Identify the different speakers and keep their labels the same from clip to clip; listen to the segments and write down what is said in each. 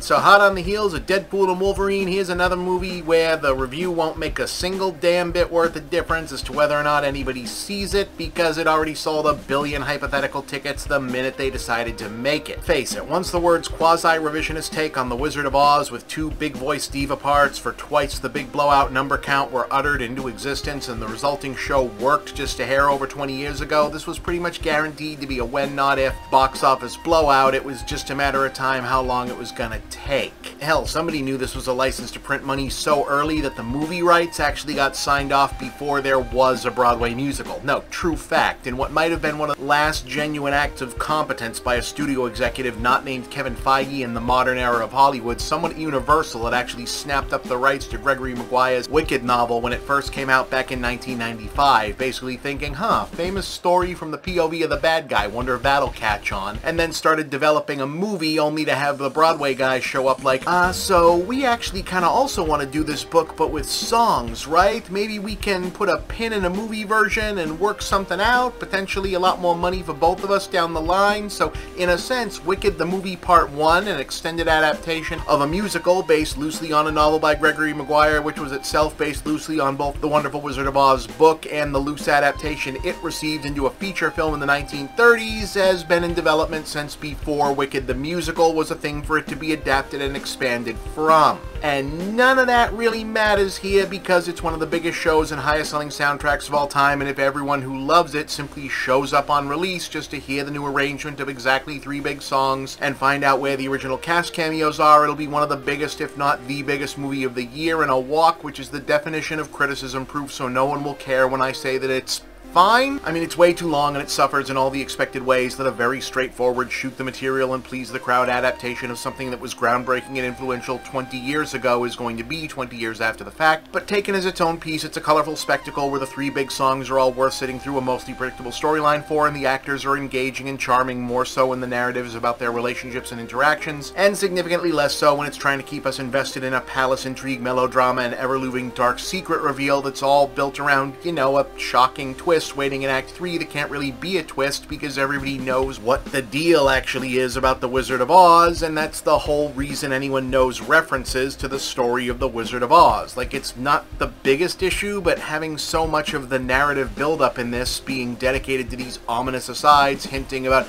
Speaker 1: Alright, so hot on the heels of Deadpool and Wolverine, here's another movie where the review won't make a single damn bit worth of difference as to whether or not anybody sees it, because it already sold 1 billion hypothetical tickets the minute they decided to make it. Face it, once the words quasi-revisionist take on The Wizard of Oz with 2 big voice diva parts for twice the big blowout number count were uttered into existence and the resulting show worked just a hair over 20 years ago, this was pretty much guaranteed to be a when not if box office blowout. It was just a matter of time how long it was gonna take. Hell, somebody knew this was a license to print money so early that the movie rights actually got signed off before there was a Broadway musical. No, true fact. In what might have been one of the last genuine acts of competence by a studio executive not named Kevin Feige in the modern era of Hollywood, someone at Universal had actually snapped up the rights to Gregory Maguire's Wicked novel when it first came out back in 1995, basically thinking, famous story from the POV of the bad guy, wonder if that'll catch on, and then started developing a movie only to have the Broadway guys show up like, so we actually kind of also want to do this book but with songs, right? Maybe we can put a pin in a movie version and work something out, potentially a lot more money for both of us down the line. So in a sense, Wicked the movie part 1, an extended adaptation of a musical based loosely on a novel by Gregory Maguire, which was itself based loosely on both The Wonderful Wizard of Oz book and the loose adaptation it received into a feature film in the 1930s, has been in development since before Wicked the musical was a thing for it to be adapted and expanded from. And none of that really matters here because it's one of the biggest shows and highest selling soundtracks of all time, and if everyone who loves it simply shows up on release just to hear the new arrangement of exactly 3 big songs and find out where the original cast cameos are, it'll be one of the biggest, if not the biggest movie of the year in a walk, which is the definition of criticism proof, so no one will care when I say that it's fine. I mean, it's way too long and it suffers in all the expected ways that a very straightforward shoot the material and please the crowd adaptation of something that was groundbreaking and influential 20 years ago is going to be 20 years after the fact. But taken as its own piece, it's a colorful spectacle where the 3 big songs are all worth sitting through a mostly predictable storyline for, and the actors are engaging and charming more so in the narratives about their relationships and interactions, and significantly less so when it's trying to keep us invested in a palace intrigue melodrama and ever-looming dark secret reveal that's all built around, you know, a shocking twist waiting in Act 3 that can't really be a twist because everybody knows what the deal actually is about the Wizard of Oz, and that's the whole reason anyone knows references to the story of the Wizard of Oz. Like, it's not the biggest issue, but having so much of the narrative build-up in this being dedicated to these ominous asides hinting about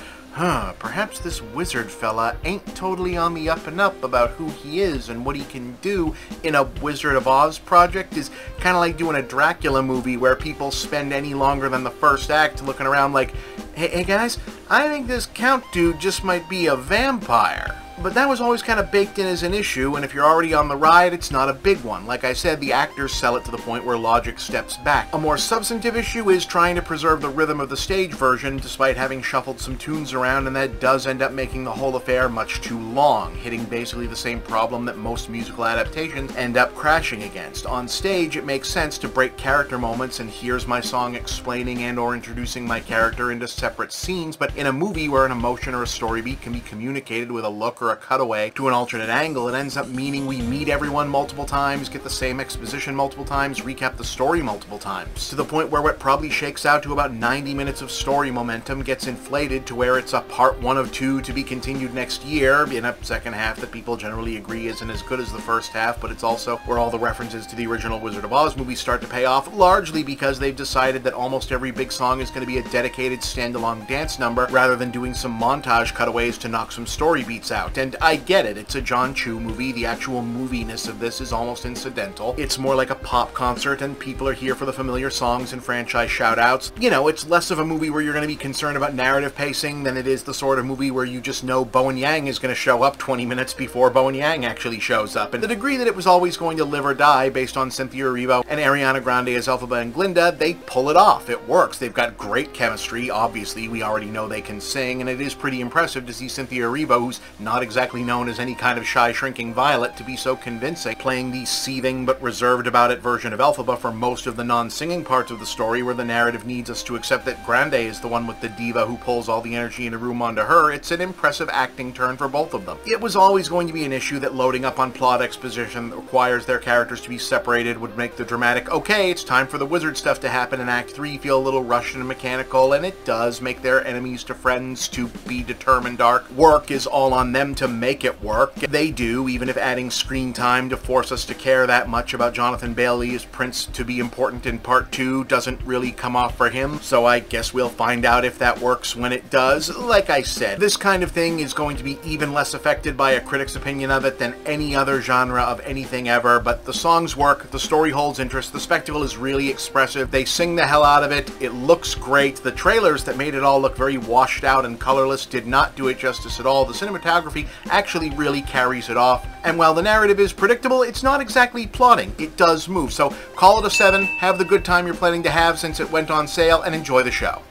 Speaker 1: perhaps this wizard fella ain't totally on the up and up about who he is and what he can do in a Wizard of Oz project is kind of like doing a Dracula movie where people spend any longer than the first act looking around like, hey guys, I think this Count dude just might be a vampire. But that was always kind of baked in as an issue, and if you're already on the ride, it's not a big one. Like I said, the actors sell it to the point where logic steps back. A more substantive issue is trying to preserve the rhythm of the stage version, despite having shuffled some tunes around, and that does end up making the whole affair much too long, hitting basically the same problem that most musical adaptations end up crashing against. On stage, it makes sense to break character moments, and here's my song explaining and or introducing my character into separate scenes, but in a movie where an emotion or a story beat can be communicated with a look or a cutaway to an alternate angle, it ends up meaning we meet everyone multiple times, get the same exposition multiple times, recap the story multiple times, to the point where what probably shakes out to about 90 minutes of story momentum gets inflated to where it's a part 1 of 2 to be continued next year, in a second half that people generally agree isn't as good as the first half, but it's also where all the references to the original Wizard of Oz movies start to pay off, largely because they've decided that almost every big song is going to be a dedicated standalone dance number, rather than doing some montage cutaways to knock some story beats out. And I get it, it's a John Chu movie, the actual moviness of this is almost incidental. It's more like a pop concert and people are here for the familiar songs and franchise shout-outs. You know, it's less of a movie where you're going to be concerned about narrative pacing than it is the sort of movie where you just know Bowen Yang is going to show up 20 minutes before Bowen Yang actually shows up. And the degree that it was always going to live or die based on Cynthia Erivo and Ariana Grande as Elphaba and Glinda, they pull it off. It works. They've got great chemistry. Obviously, we already know they can sing, and it is pretty impressive to see Cynthia Erivo, who's not exactly known as any kind of shy, shrinking violet, to be so convincing, playing the seething but reserved about it version of Elphaba for most of the non-singing parts of the story, where the narrative needs us to accept that Grande is the one with the diva who pulls all the energy in a room onto her. It's an impressive acting turn for both of them. It was always going to be an issue that loading up on plot exposition that requires their characters to be separated would make the dramatic, okay, it's time for the wizard stuff to happen in Act 3 feel a little rushed and mechanical, and it does make their enemies to friends to be determined arc work is all on them them to make it work. They do, even if adding screen time to force us to care that much about Jonathan Bailey's Prince to be important in part 2 doesn't really come off for him, so I guess we'll find out if that works when it does. Like I said, this kind of thing is going to be even less affected by a critic's opinion of it than any other genre of anything ever, but the songs work, the story holds interest, the spectacle is really expressive, they sing the hell out of it, it looks great. The trailers that made it all look very washed out and colorless did not do it justice at all. The cinematography actually really carries it off, and while the narrative is predictable, it's not exactly plotting. It does move, so call it a 7, have the good time you're planning to have since it went on sale, and enjoy the show.